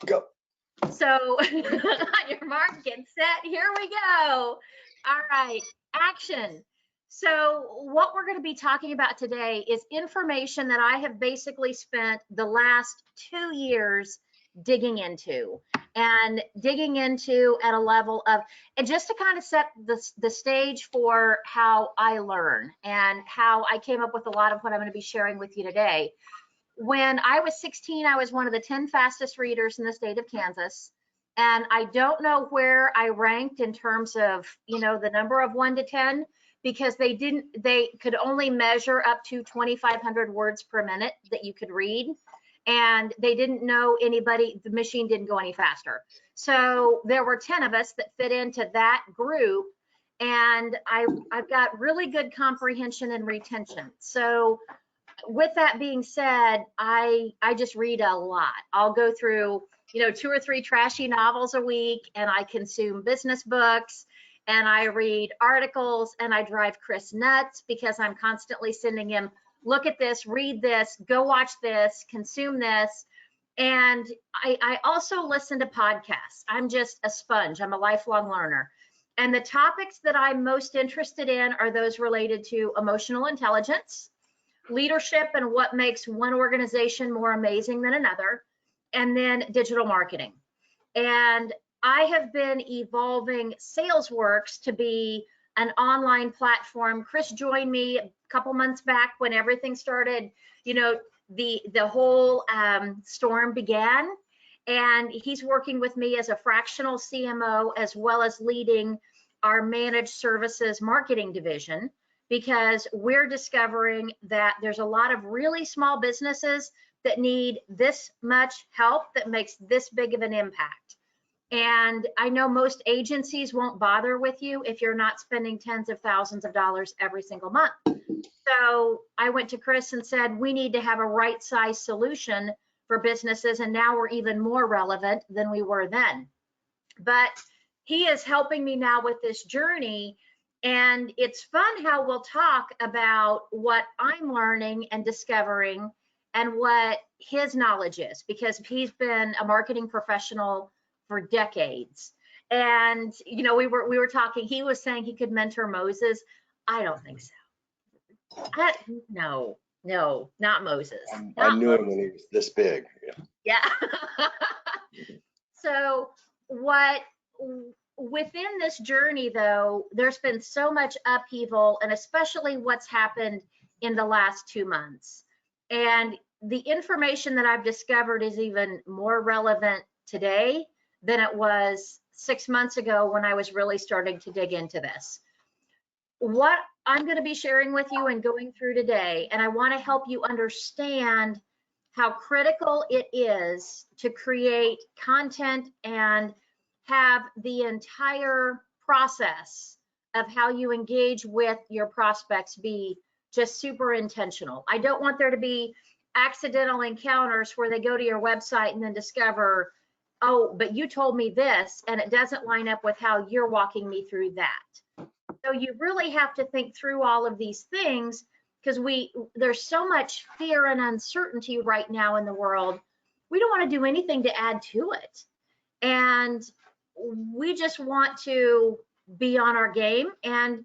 Go. So on your mark, get set, here we go. All right, action. So what we're going to be talking about today is information that I have basically spent the last 2 years digging into at a level of, and just to kind of set the stage for how I learn and how I came up with a lot of what I'm going to be sharing with you today. When I was 16, I was one of the 10 fastest readers in the state of Kansas. And I don't know where I ranked in terms of, the number of 1 to 10, because they could only measure up to 2,500 words per minute that you could read. And they didn't know the machine didn't go any faster. So there were 10 of us that fit into that group. And I've got really good comprehension and retention. So with that being said, I just read a lot. I'll go through, 2 or 3 trashy novels a week, and I consume business books, and I read articles, and I drive Chris nuts because I'm constantly sending him, look at this, read this, go watch this, consume this. And I also listen to podcasts. I'm just a sponge. I'm a lifelong learner. And the topics that I'm most interested in are those related to emotional intelligence, leadership and what makes one organization more amazing than another, and then digital marketing. And I have been evolving SalesWorks to be an online platform. Chris joined me a couple months back when everything started, the whole storm began. And he's working with me as a fractional CMO, as well as leading our managed services marketing division, because we're discovering that there's a lot of really small businesses that need this much help that makes this big of an impact. And I know most agencies won't bother with you if you're not spending tens of thousands of dollars every single month. So I went to Chris and said, we need to have a right size solution for businesses. And now we're even more relevant than we were then. But he is helping me now with this journey. And it's fun how we'll talk about what I'm learning and discovering and what his knowledge is, because he's been a marketing professional for decades. And, we were talking, he was saying he could mentor Moses. I don't think so. No, not Moses. I knew him when he was this big. Yeah. So within this journey, though, there's been so much upheaval, and especially what's happened in the last 2 months. And the information that I've discovered is even more relevant today than it was 6 months ago when I was really starting to dig into this. What I'm going to be sharing with you and going through today, and I want to help you understand how critical it is to create content and have the entire process of how you engage with your prospects be just super intentional. I don't want there to be accidental encounters where they go to your website and then discover, oh, but you told me this and it doesn't line up with how you're walking me through that. So you really have to think through all of these things, because there's so much fear and uncertainty right now in the world. We don't want to do anything to add to it. And we just want to be on our game, and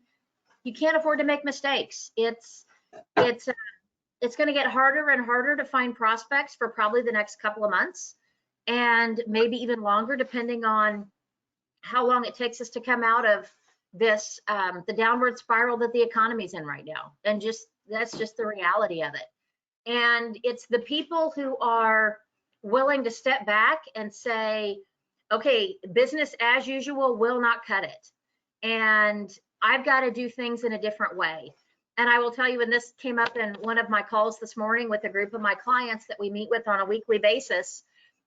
you can't afford to make mistakes. It's going to get harder and harder to find prospects for probably the next couple of months, and maybe even longer, depending on how long it takes us to come out of this, the downward spiral that the economy's in right now. And that's just the reality of it. And it's the people who are willing to step back and say, okay, business as usual will not cut it. And I've got to do things in a different way. And I will tell you, and this came up in one of my calls this morning with a group of my clients that we meet with on a weekly basis.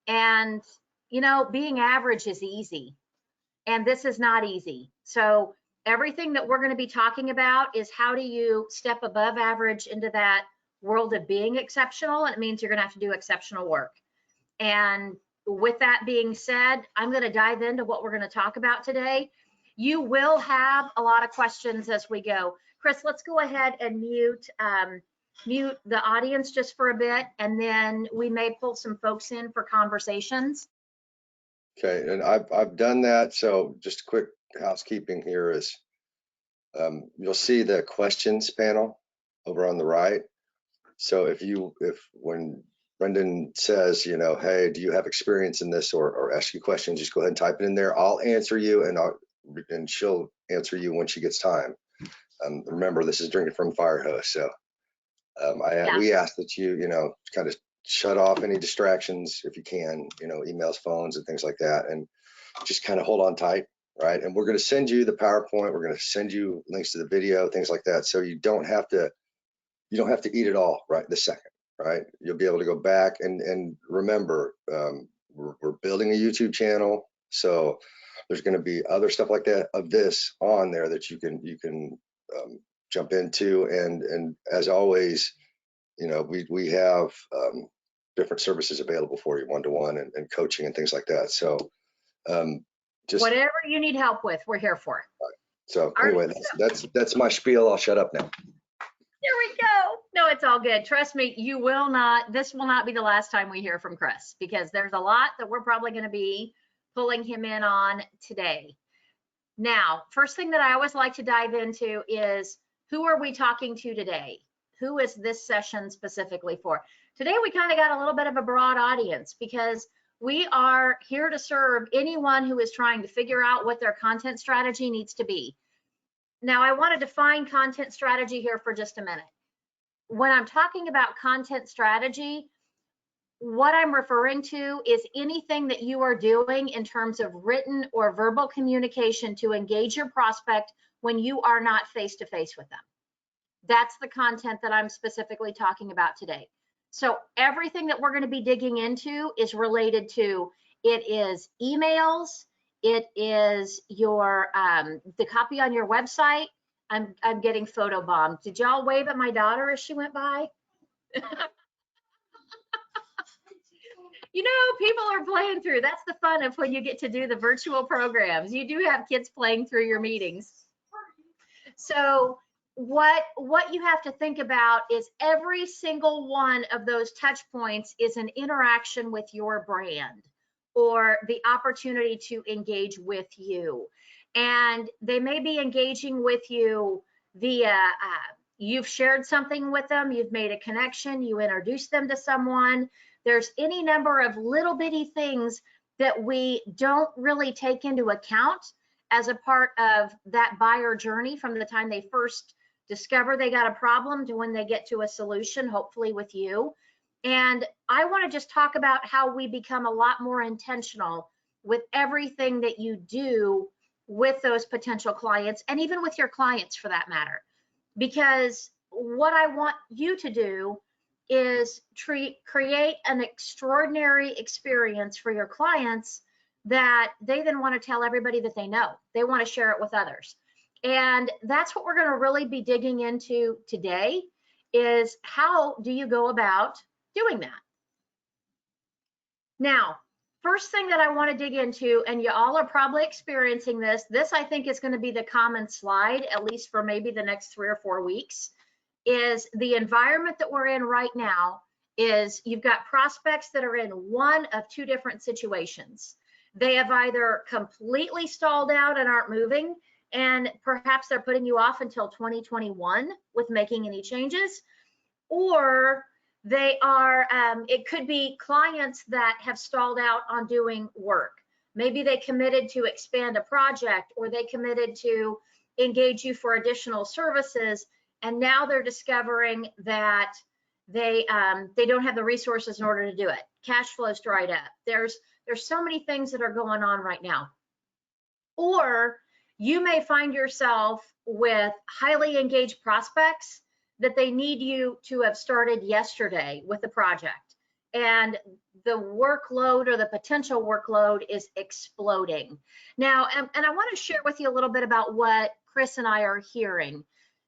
And, being average is easy. And this is not easy. So everything that we're going to be talking about is how do you step above average into that world of being exceptional. And it means you're going to have to do exceptional work. And with that being said, I'm going to dive into what we're going to talk about today. You will have a lot of questions as we go. Chris, let's go ahead and mute mute the audience just for a bit, and then we may pull some folks in for conversations. Okay, and I've done that. So just quick housekeeping here is you'll see the questions panel over on the right. So if when Brendan says, you know, hey, do you have experience in this, or ask you questions, just go ahead and type it in there. I'll answer you, and she'll answer you when she gets time. Remember, this is drinking from the fire hose, so Yeah. we ask that you know, kind of shut off any distractions if you can, you know, emails, phones, and things like that, and just kind of hold on tight, right? And we're going to send you the PowerPoint. We're going to send you links to the video, things like that, so you don't have to eat it all right this second, right? You'll be able to go back and remember, we're building a YouTube channel, so there's going to be other stuff like that of this on there that you can jump into, and as always, you know, we have different services available for you, one-to-one and coaching and things like that. So just whatever you need help with, we're here for. So anyway, that's my spiel. I'll shut up now. There we go. No, it's all good. Trust me, this will not be the last time we hear from Chris, because there's a lot that we're probably going to be pulling him in on today. Now, first thing that I always like to dive into is, who are we talking to today? Who is this session specifically for? Today, we kind of got a little bit of a broad audience, because we are here to serve anyone who is trying to figure out what their content strategy needs to be. Now, I want to define content strategy here for just a minute. When I'm talking about content strategy, what I'm referring to is anything that you are doing in terms of written or verbal communication to engage your prospect when you are not face-to-face with them. That's the content that I'm specifically talking about today. So everything that we're going to be digging into is related to, it is emails, it is your the copy on your website. I'm getting photobombed. Did y'all wave at my daughter as she went by? You know, people are playing through. That's the fun of when you get to do the virtual programs. You do have kids playing through your meetings. So what you have to think about is every single one of those touch points is an interaction with your brand, or the opportunity to engage with you. And they may be engaging with you via, you've shared something with them, you've made a connection, you introduced them to someone. There's any number of little bitty things that we don't really take into account as a part of that buyer journey, from the time they first discover they got a problem to when they get to a solution, hopefully with you. And I want to just talk about how we become a lot more intentional with everything that you do with those potential clients, and even with your clients for that matter. Because what I want you to do is create an extraordinary experience for your clients that they then want to tell everybody that they know. They want to share it with others. And that's what we're going to really be digging into today, is how do you go about doing that? Now, first thing that I want to dig into, and you all are probably experiencing this I think is going to be the common slide, at least for maybe the next 3 or 4 weeks, is the environment that we're in right now is you've got prospects that are in one of two different situations. They have either completely stalled out and aren't moving, and perhaps they're putting you off until 2021 with making any changes, or they are, it could be clients that have stalled out on doing work. Maybe they committed to expand a project, or they committed to engage you for additional services, and now they're discovering that they don't have the resources in order to do it. Cash flow's dried up. There's so many things that are going on right now. Or you may find yourself with highly engaged prospects that they need you to have started yesterday with the project, and the workload or the potential workload is exploding. Now, and I want to share with you a little bit about what Chris and I are hearing,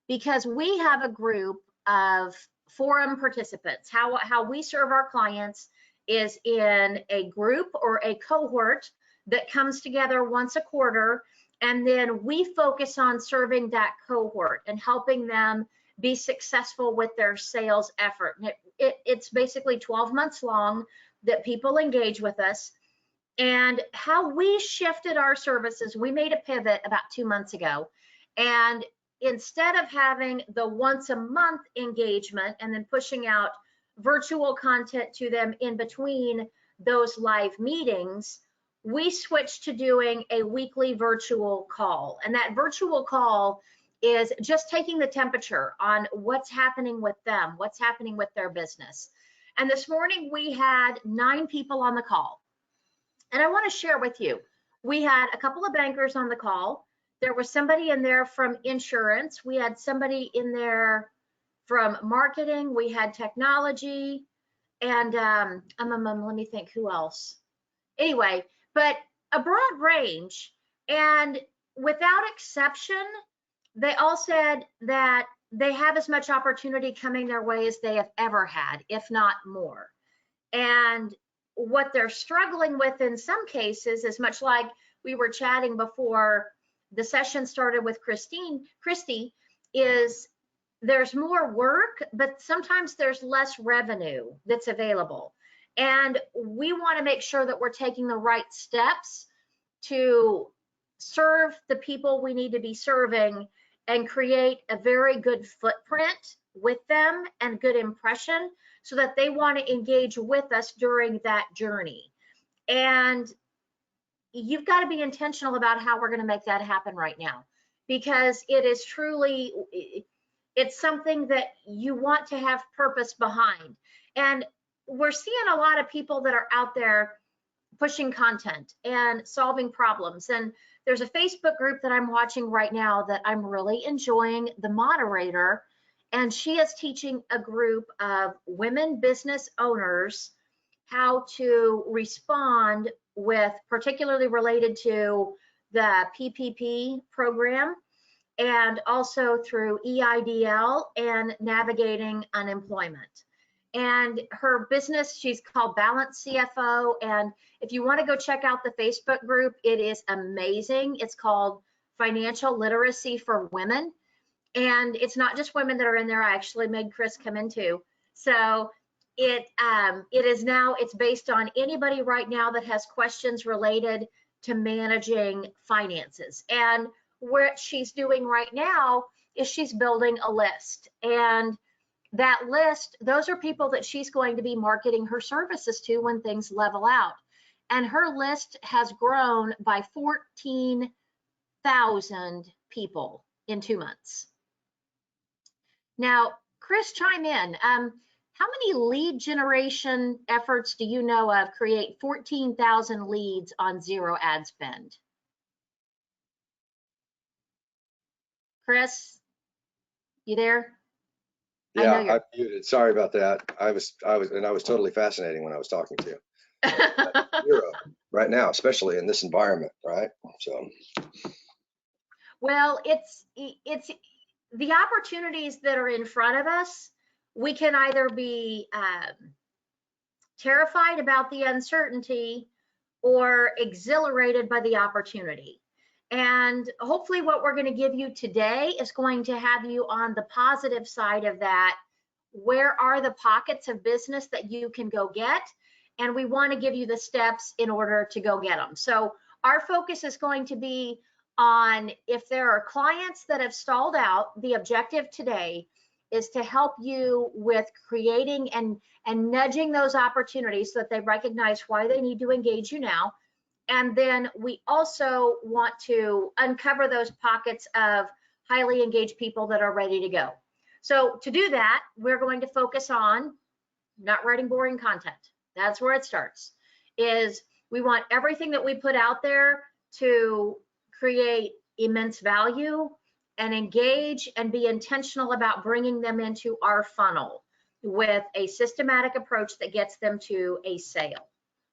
because we have a group of forum participants. How we serve our clients is in a group or a cohort that comes together once a quarter, and then we focus on serving that cohort and helping them be successful with their sales effort. And it's basically 12 months long that people engage with us. And how we shifted our services, we made a pivot about 2 months ago. And instead of having the once a month engagement and then pushing out virtual content to them in between those live meetings, we switched to doing a weekly virtual call. And that virtual call is just taking the temperature on what's happening with them, what's happening with their business. And this morning we had 9 people on the call. And I want to share with you, we had a couple of bankers on the call. There was somebody in there from insurance. We had somebody in there from marketing. We had technology. And let me think, who else? Anyway, but a broad range. And without exception, they all said that they have as much opportunity coming their way as they have ever had, if not more. And what they're struggling with in some cases is much like we were chatting before the session started with Christy, is there's more work, but sometimes there's less revenue that's available. And we want to make sure that we're taking the right steps to serve the people we need to be serving and create a very good footprint with them and good impression so that they want to engage with us during that journey. And you've got to be intentional about how we're going to make that happen right now, because it is truly, it's something that you want to have purpose behind. And we're seeing a lot of people that are out there pushing content and solving problems. And there's a Facebook group that I'm watching right now that I'm really enjoying the moderator, and she is teaching a group of women business owners how to respond with, particularly related to the PPP program, and also through EIDL and navigating unemployment. And her business, she's called Balance CFO. And if you want to go check out the Facebook group, it is amazing. It's called Financial Literacy for Women. And it's not just women that are in there. I actually made Chris come in too. So it is now, it's based on anybody right now that has questions related to managing finances. And what she's doing right now is she's building a list. And that list, those are people that she's going to be marketing her services to when things level out. And her list has grown by 14,000 people in 2 months. Now, Chris, chime in. How many lead generation efforts do you know of create 14,000 leads on zero ad spend? Chris, you there? Yeah, I'm muted. Sorry about that. I was totally fascinating when I was talking to you. Zero right now, especially in this environment, right? So. Well, it's the opportunities that are in front of us. We can either be terrified about the uncertainty or exhilarated by the opportunity. And hopefully what we're going to give you today is going to have you on the positive side of that. Where are the pockets of business that you can go get? And we want to give you the steps in order to go get them. So our focus is going to be on, if there are clients that have stalled out, the objective today is to help you with creating and nudging those opportunities so that they recognize why they need to engage you now. And then we also want to uncover those pockets of highly engaged people that are ready to go. So to do that, we're going to focus on not writing boring content. That's where it starts, is we want everything that we put out there to create immense value and engage and be intentional about bringing them into our funnel with a systematic approach that gets them to a sale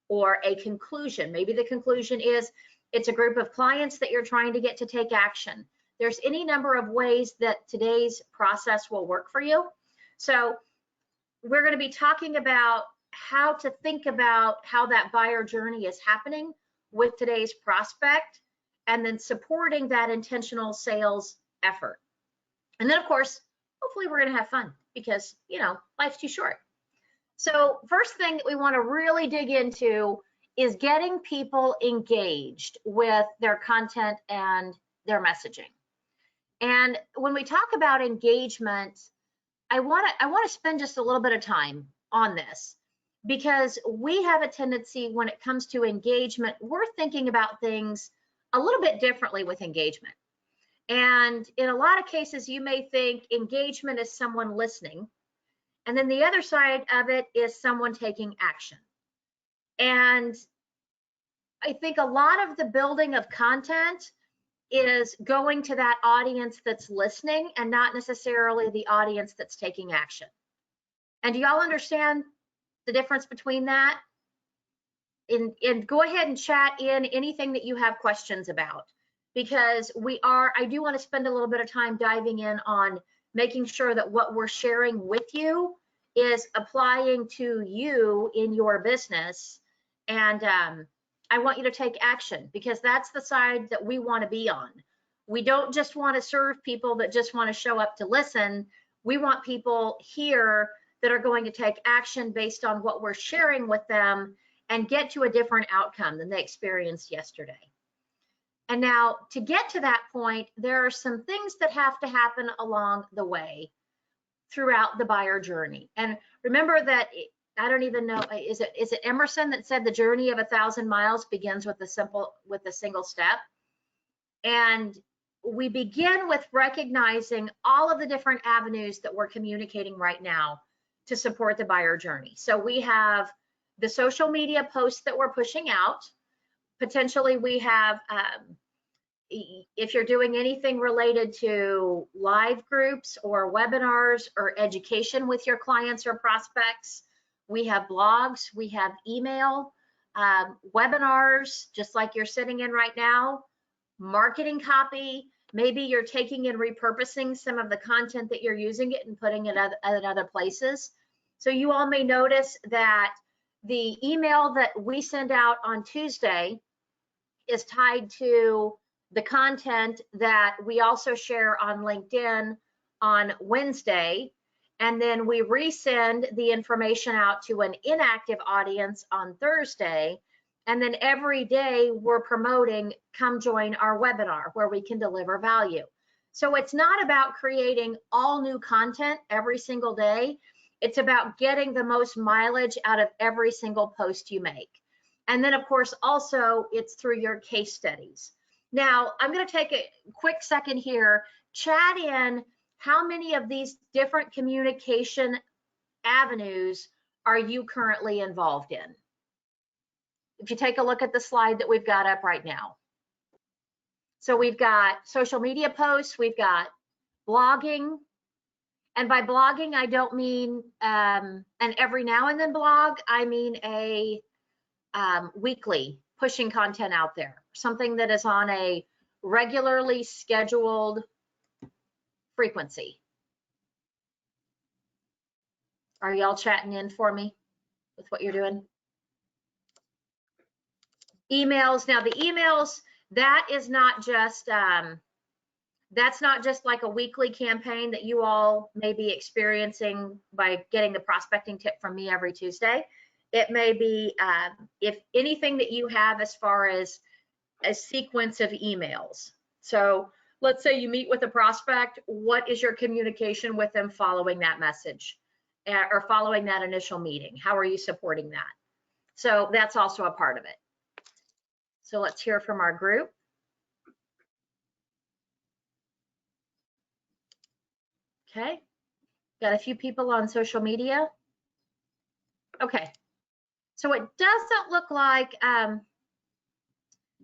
or a conclusion. Maybe the conclusion is it's a group of clients that you're trying to get to take action. There's any number of ways that today's process will work for you. So we're going to be talking about how to think about how that buyer journey is happening with today's prospect, and then supporting that intentional sales effort. And then, of course, hopefully we're going to have fun because, life's too short. So first thing that we want to really dig into is getting people engaged with their content and their messaging. And when we talk about engagement, I want to spend just a little bit of time on this because we have a tendency when it comes to engagement, we're thinking about things a little bit differently with engagement. And in a lot of cases, you may think engagement is someone listening. And then the other side of it is someone taking action. And I think a lot of the building of content is going to that audience that's listening and not necessarily the audience that's taking action. And do y'all understand the difference between that? And go ahead and chat in anything that you have questions about, because I do want to spend a little bit of time diving in on making sure that what we're sharing with you is applying to you in your business. And I want you to take action because that's the side that we want to be on. We don't just want to serve people that just want to show up to listen. We want people here that are going to take action based on what we're sharing with them and get to a different outcome than they experienced yesterday. And now to get to that point, there are some things that have to happen along the way throughout the buyer journey. And remember that, I don't even know, is it Emerson that said the journey of 1,000 miles begins with a single step? And we begin with recognizing all of the different avenues that we're communicating right now to support the buyer journey. So we have the social media posts that we're pushing out. Potentially we have, if you're doing anything related to live groups or webinars or education with your clients or prospects, we have blogs, we have email, webinars, just like you're sitting in right now, marketing copy. Maybe you're taking and repurposing some of the content that you're using it and putting it at other places. So you all may notice that the email that we send out on Tuesday is tied to the content that we also share on LinkedIn on Wednesday. And then we resend the information out to an inactive audience on Thursday. And then every day we're promoting, come join our webinar where we can deliver value. So it's not about creating all new content every single day. It's about getting the most mileage out of every single post you make. And then of course, also it's through your case studies. Now, I'm going to take a quick second here, chat in how many of these different communication avenues are you currently involved in? If you take a look at the slide that we've got up right now. So we've got social media posts, we've got blogging. And by blogging, I don't mean an every now and then blog. I mean a weekly pushing content out there, something that is on a regularly scheduled frequency. Are y'all chatting in for me with what you're doing? Emails. Now the emails, that is not just, that's not just like a weekly campaign that you all may be experiencing by getting the prospecting tip from me every Tuesday. It may be, if anything that you have as far as a sequence of emails. So let's say you meet with a prospect, what is your communication with them following that message or following that initial meeting? How are you supporting that? So that's also a part of it. So let's hear from our group. Okay, got a few people on social media. Okay, so it doesn't look like,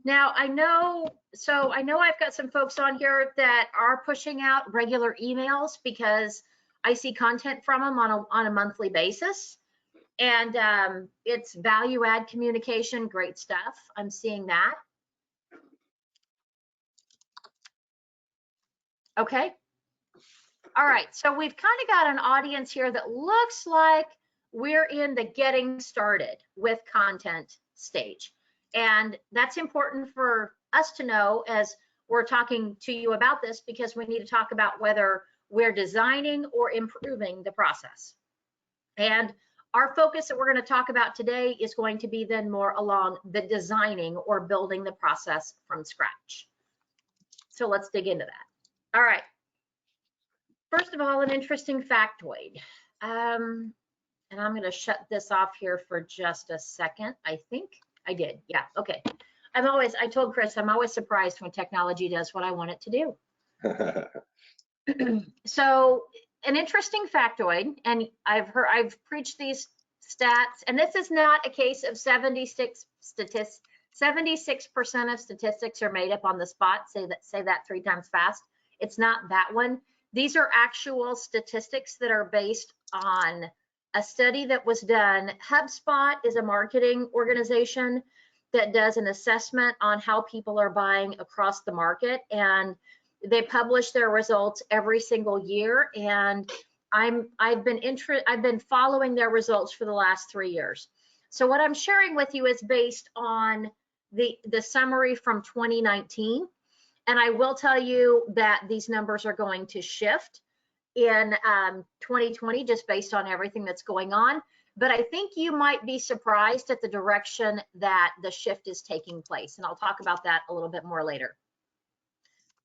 now I know I've got some folks on here that are pushing out regular emails because I see content from them on a monthly basis. And it's value add communication, great stuff. I'm seeing that. Okay. All right, so we've kind of got an audience here that looks like we're in the getting started with content stage. And that's important for us to know as we're talking to you about this, because we need to talk about whether we're designing or improving the process. And our focus that we're going to talk about today is going to be then more along the designing or building the process from scratch. So let's dig into that. All right. First of all, an interesting factoid. And I'm going to shut this off here for just a second. I think I did. Yeah. Okay. I told Chris, I'm always surprised when technology does what I want it to do. So an interesting factoid, and I've preached these stats, and this is not a case of 76% of statistics are made up on the spot. Say that 3 times fast. It's not that one. These are actual statistics that are based on a study that was done. HubSpot is a marketing organization that does an assessment on how people are buying across the market, and they publish their results every single year. And I've been following their results for the last 3 years. So what I'm sharing with you is based on the summary from 2019. And I will tell you that these numbers are going to shift in 2020 just based on everything that's going on. But I think you might be surprised at the direction that the shift is taking place. And I'll talk about that a little bit more later.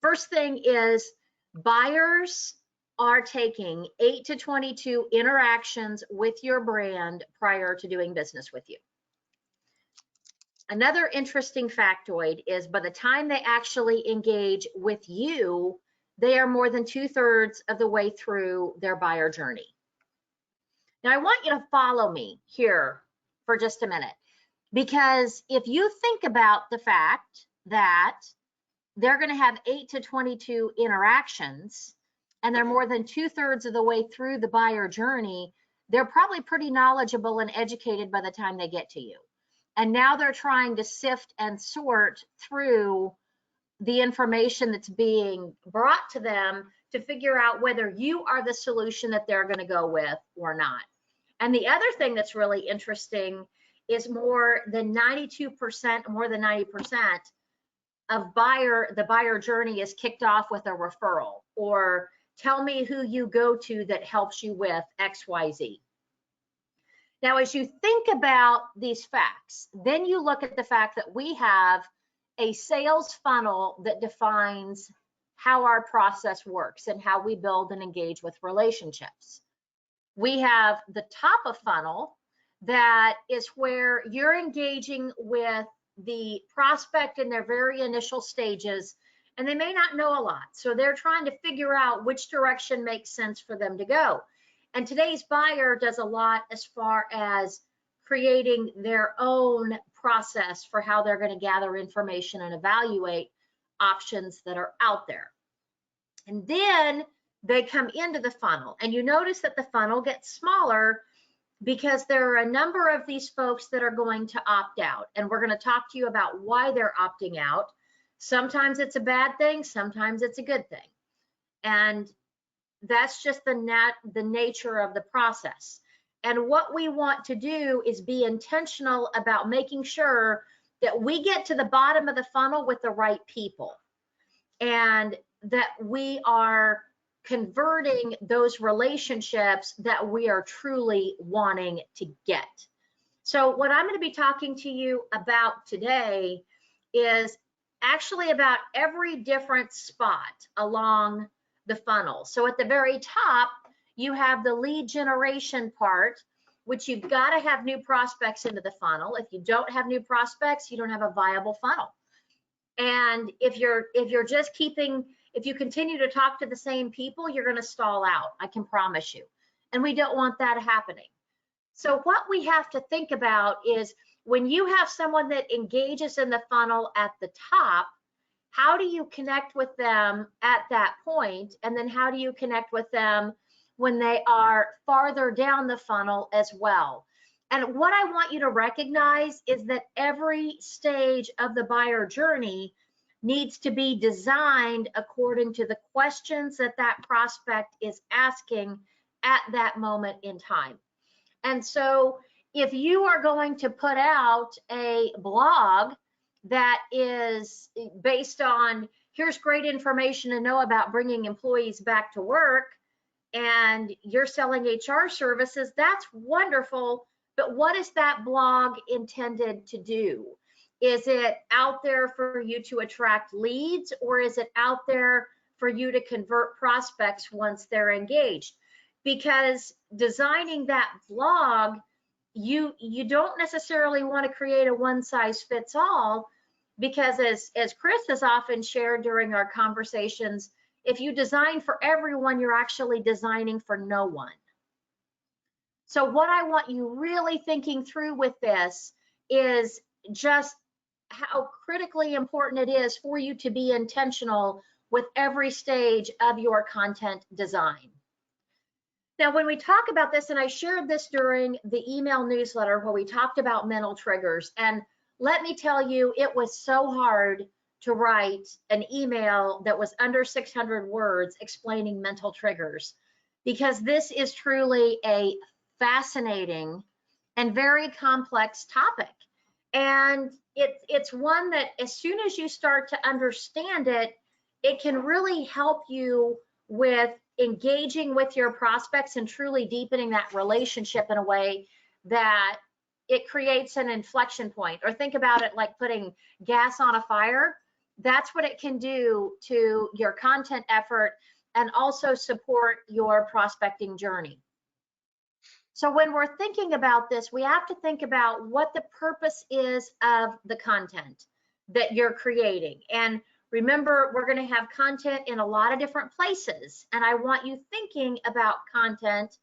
First thing is buyers are taking 8 to 22 interactions with your brand prior to doing business with you. Another interesting factoid is by the time they actually engage with you, they are more than 2/3 of the way through their buyer journey. Now, I want you to follow me here for just a minute, because if you think about the fact that they're going to have 8 to 22 interactions and they're more than 2/3 of the way through the buyer journey, they're probably pretty knowledgeable and educated by the time they get to you. And now they're trying to sift and sort through the information that's being brought to them to figure out whether you are the solution that they're going to go with or not. And the other thing that's really interesting is more than 90% of the buyer journey is kicked off with a referral, or tell me who you go to that helps you with XYZ. Now, as you think about these facts, then you look at the fact that we have a sales funnel that defines how our process works and how we build and engage with relationships. We have the top of funnel that is where you're engaging with the prospect in their very initial stages, and they may not know a lot. So they're trying to figure out which direction makes sense for them to go. And today's buyer does a lot as far as creating their own process for how they're going to gather information and evaluate options that are out there. And then they come into the funnel, and you notice that the funnel gets smaller because there are a number of these folks that are going to opt out. And we're going to talk to you about why they're opting out. Sometimes it's a bad thing, sometimes it's a good thing. And that's just the nature of the process. And what we want to do is be intentional about making sure that we get to the bottom of the funnel with the right people, and that we are converting those relationships that we are truly wanting to get. So what I'm going to be talking to you about today is actually about every different spot along the funnel. So at the very top, you have the lead generation part, which you've got to have new prospects into the funnel. If you don't have new prospects, you don't have a viable funnel. And if you continue to talk to the same people, you're going to stall out, I can promise you. And we don't want that happening. So what we have to think about is when you have someone that engages in the funnel at the top, how do you connect with them at that point? And then how do you connect with them when they are farther down the funnel as well? And what I want you to recognize is that every stage of the buyer journey needs to be designed according to the questions that that prospect is asking at that moment in time. And so if you are going to put out a blog that is based on here's great information to know about bringing employees back to work, and you're selling HR services, that's wonderful. But what is that blog intended to do? Is it out there for you to attract leads, or is it out there for you to convert prospects once they're engaged? Because designing that blog, you don't necessarily want to create a one size fits all, because as Chris has often shared during our conversations, if you design for everyone, you're actually designing for no one. So what I want you really thinking through with this is just how critically important it is for you to be intentional with every stage of your content design. Now, when we talk about this, and I shared this during the email newsletter where we talked about mental triggers, and let me tell you, it was so hard to write an email that was under 600 words explaining mental triggers, because this is truly a fascinating and very complex topic. And it's one that as soon as you start to understand it, it can really help you with engaging with your prospects and truly deepening that relationship in a way that it creates an inflection point. Or think about it like putting gas on a fire. That's what it can do to your content effort and also support your prospecting journey. So when we're thinking about this, we have to think about what the purpose is of the content that you're creating. And remember, we're going to have content in a lot of different places. And I want you thinking about content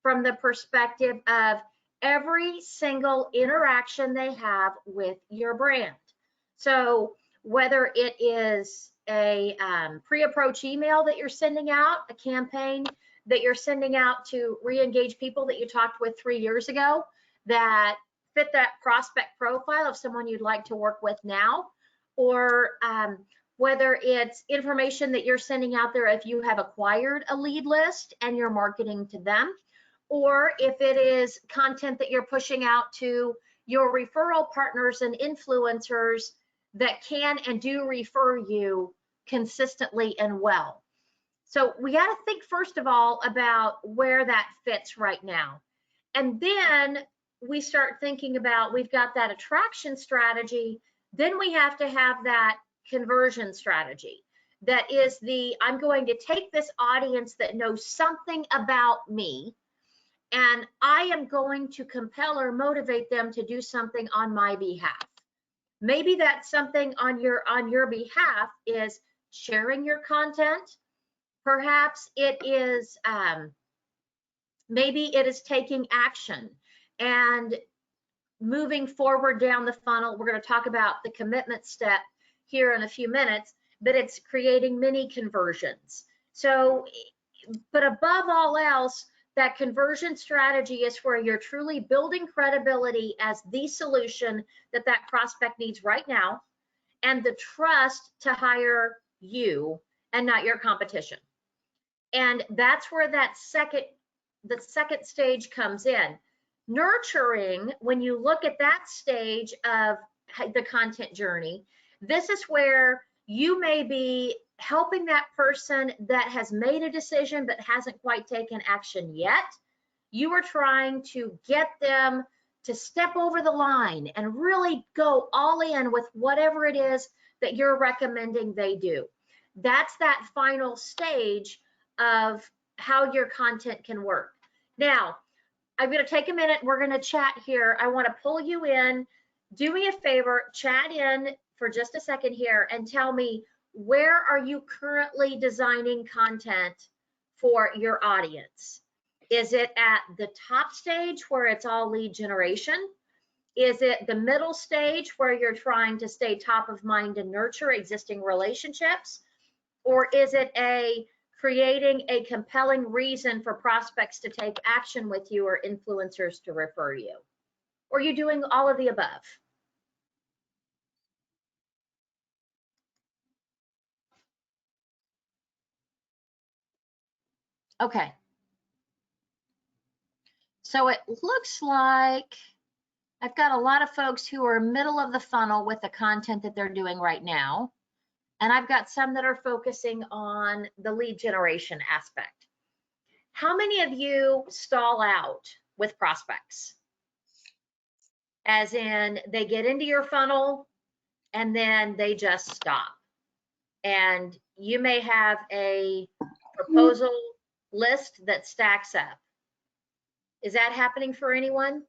from the perspective of every single interaction they have with your brand. So whether it is a pre-approach email that you're sending out, a campaign that you're sending out to re-engage people that you talked with 3 years ago that fit that prospect profile of someone you'd like to work with now, or whether it's information that you're sending out there if you have acquired a lead list and you're marketing to them, or if it is content that you're pushing out to your referral partners and influencers that can and do refer you consistently and well. So we got to think first of all about where that fits right now. And then we start thinking about, we've got that attraction strategy, then we have to have that conversion strategy. That is I'm going to take this audience that knows something about me, and I am going to compel or motivate them to do something on my behalf. Maybe that's something on your behalf is sharing your content. Perhaps it is, maybe it is taking action and moving forward down the funnel. We're going to talk about the commitment step here in a few minutes, but it's creating mini conversions. So, but above all else, that conversion strategy is where you're truly building credibility as the solution that that prospect needs right now, and the trust to hire you and not your competition. And that's where the second stage comes in. Nurturing, when you look at that stage of the content journey, this is where you may be helping that person that has made a decision but hasn't quite taken action yet. You are trying to get them to step over the line and really go all in with whatever it is that you're recommending they do. That's that final stage of how your content can work. Now, I'm going to take a minute. We're going to chat here. I want to pull you in. Do me a favor, chat in for just a second here and tell me, where are you currently designing content for your audience? Is it at the top stage where it's all lead generation? Is it the middle stage where you're trying to stay top of mind and nurture existing relationships? Or is it creating a compelling reason for prospects to take action with you or influencers to refer you? Or are you doing all of the above? Okay. So it looks like I've got a lot of folks who are middle of the funnel with the content that they're doing right now. and I've got some that are focusing on the lead generation aspect. How many of you stall out with prospects? As in, they get into your funnel and then they just stop. And you may have a proposal list that stacks up. Is that happening for anyone?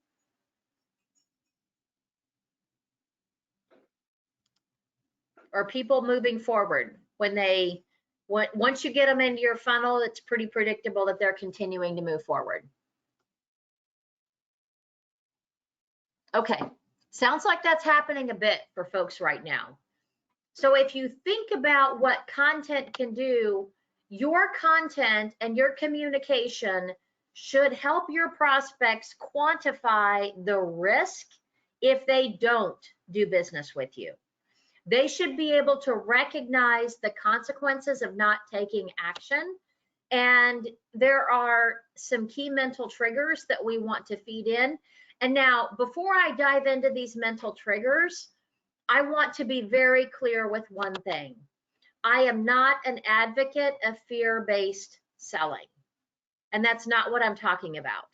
Or people moving forward when once you get them into your funnel, it's pretty predictable that they're continuing to move forward. Okay, sounds like that's happening a bit for folks right now. So if you think about what content can do, your content and your communication should help your prospects quantify the risk if they don't do business with you. They should be able to recognize the consequences of not taking action. And there are some key mental triggers that we want to feed in. And now, before I dive into these mental triggers, I want to be very clear with one thing. I am not an advocate of fear-based selling, and that's not what I'm talking about.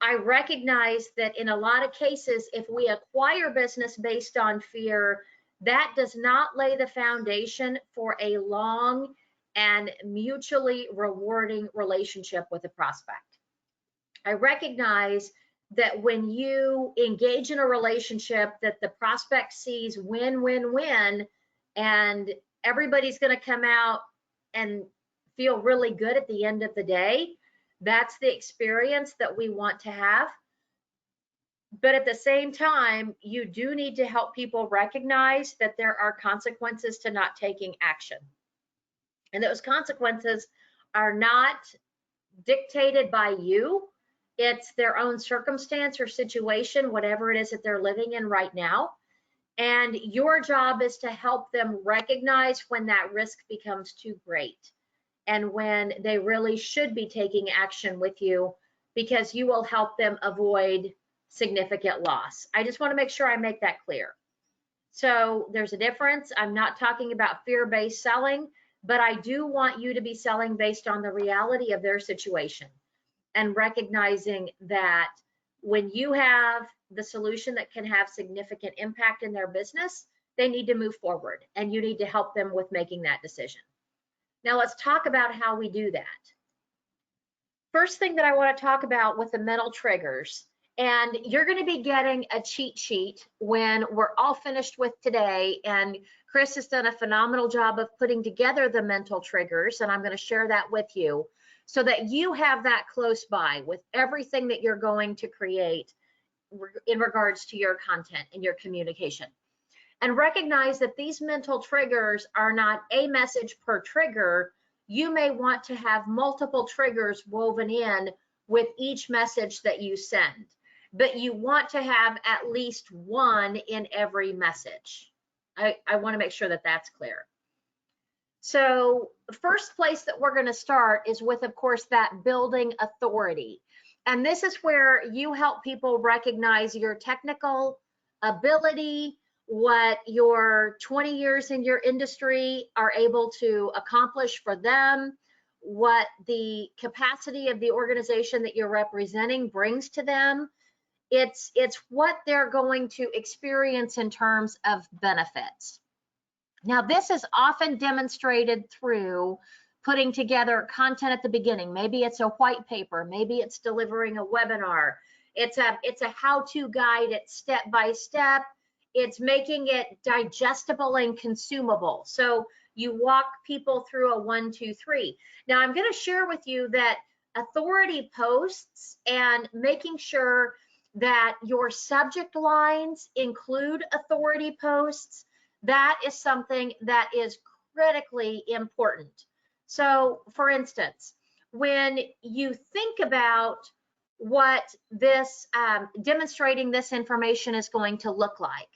I recognize that in a lot of cases, if we acquire business based on fear, that does not lay the foundation for a long and mutually rewarding relationship with a prospect. I recognize that when you engage in a relationship that the prospect sees win, win, win, and everybody's going to come out and feel really good at the end of the day, that's the experience that we want to have. But at the same time, you do need to help people recognize that there are consequences to not taking action. And those consequences are not dictated by you. It's their own circumstance or situation, whatever it is that they're living in right now. And your job is to help them recognize when that risk becomes too great and when they really should be taking action with you, because you will help them avoid significant loss. I just want to make sure I make that clear. So there's a difference. I'm not talking about fear-based selling, but I do want you to be selling based on the reality of their situation and recognizing that when you have the solution that can have significant impact in their business, they need to move forward and you need to help them with making that decision. Now let's talk about how we do that. First thing that I want to talk about with the mental triggers, and you're going to be getting a cheat sheet when we're all finished with today, and Chris has done a phenomenal job of putting together the mental triggers, and I'm going to share that with you so that you have that close by with everything that you're going to create in regards to your content and your communication. And recognize that these mental triggers are not a message per trigger. You may want to have multiple triggers woven in with each message that you send, but you want to have at least one in every message. I want to make sure that that's clear. So the first place that we're going to start is with, of course, that building authority. And this is where you help people recognize your technical ability, what your 20 years in your industry are able to accomplish for them, what the capacity of the organization that you're representing brings to them. It's what they're going to experience in terms of benefits. Now, this is often demonstrated through putting together content at the beginning. Maybe it's a white paper, maybe it's delivering a webinar. It's a how-to guide, it's step by step. It's making it digestible and consumable. So you walk people through a 1, 2, 3. Now I'm going to share with you that authority posts and making sure that your subject lines include authority posts, that is something that is critically important. So for instance, when you think about what this demonstrating this information is going to look like,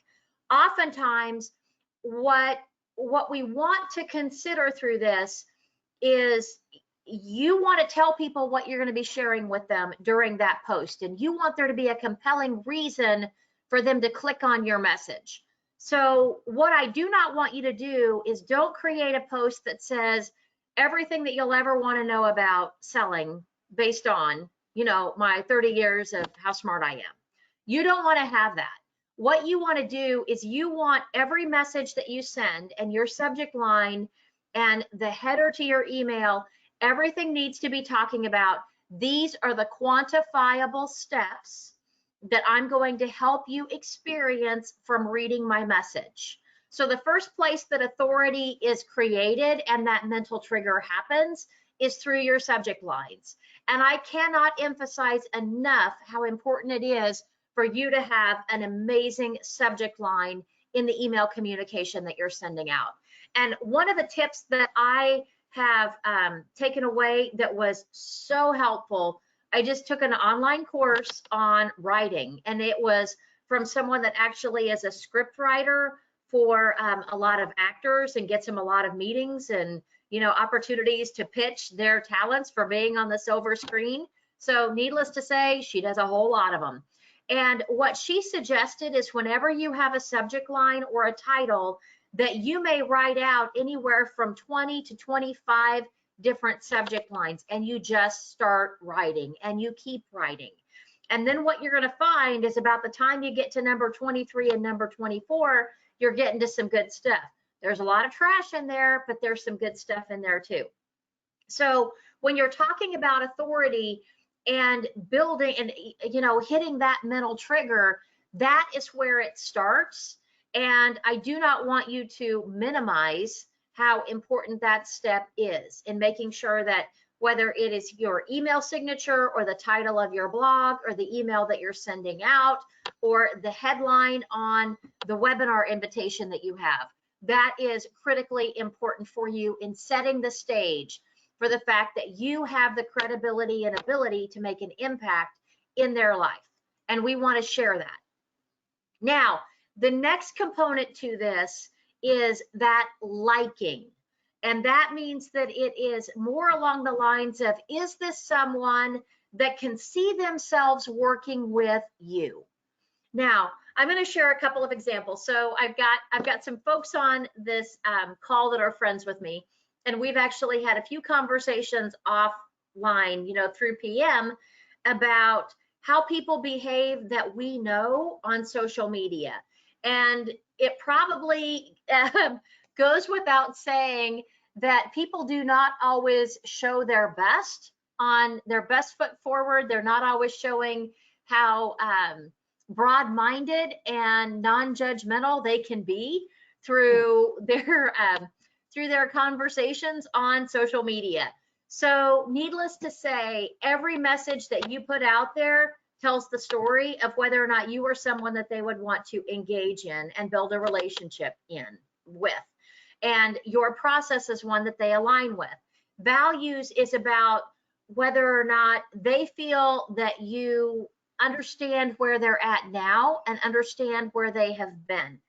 oftentimes what we want to consider through this is you want to tell people what you're going to be sharing with them during that post, and you want there to be a compelling reason for them to click on your message. So what I do not want you to do is don't create a post that says everything that you'll ever want to know about selling based on, my 30 years of how smart I am. You don't want to have that. What you want to do is you want every message that you send and your subject line and the header to your email, everything needs to be talking about these are the quantifiable steps that I'm going to help you experience from reading my message. So the first place that authority is created and that mental trigger happens is through your subject lines. And I cannot emphasize enough how important it is for you to have an amazing subject line in the email communication that you're sending out. And one of the tips that I have taken away that was so helpful, I just took an online course on writing, and it was from someone that actually is a script writer for a lot of actors and gets them a lot of meetings and opportunities to pitch their talents for being on the silver screen. So needless to say, she does a whole lot of them. And what she suggested is whenever you have a subject line or a title, that you may write out anywhere from 20 to 25 different subject lines, and you just start writing and you keep writing. And then what you're going to find is about the time you get to number 23 and number 24, you're getting to some good stuff. There's a lot of trash in there, but there's some good stuff in there too. So when you're talking about authority and building and hitting that mental trigger, that is where it starts. And I do not want you to minimize how important that step is in making sure that whether it is your email signature or the title of your blog or the email that you're sending out or the headline on the webinar invitation that you have, that is critically important for you in setting the stage for the fact that you have the credibility and ability to make an impact in their life. And we want to share that. Now, the next component to this is that liking. And that means that it is more along the lines of, is this someone that can see themselves working with you? Now, I'm going to share a couple of examples. So I've got some folks on this call that are friends with me, and we've actually had a few conversations offline, through PM about how people behave that we know on social media. And it probably goes without saying that people do not always show their best foot forward. They're not always showing how broad-minded and non-judgmental they can be through their conversations on social media. So needless to say, every message that you put out there tells the story of whether or not you are someone that they would want to engage in and build a relationship with. And your process is one that they align with. Values is about whether or not they feel that you understand where they're at now and understand where they have been.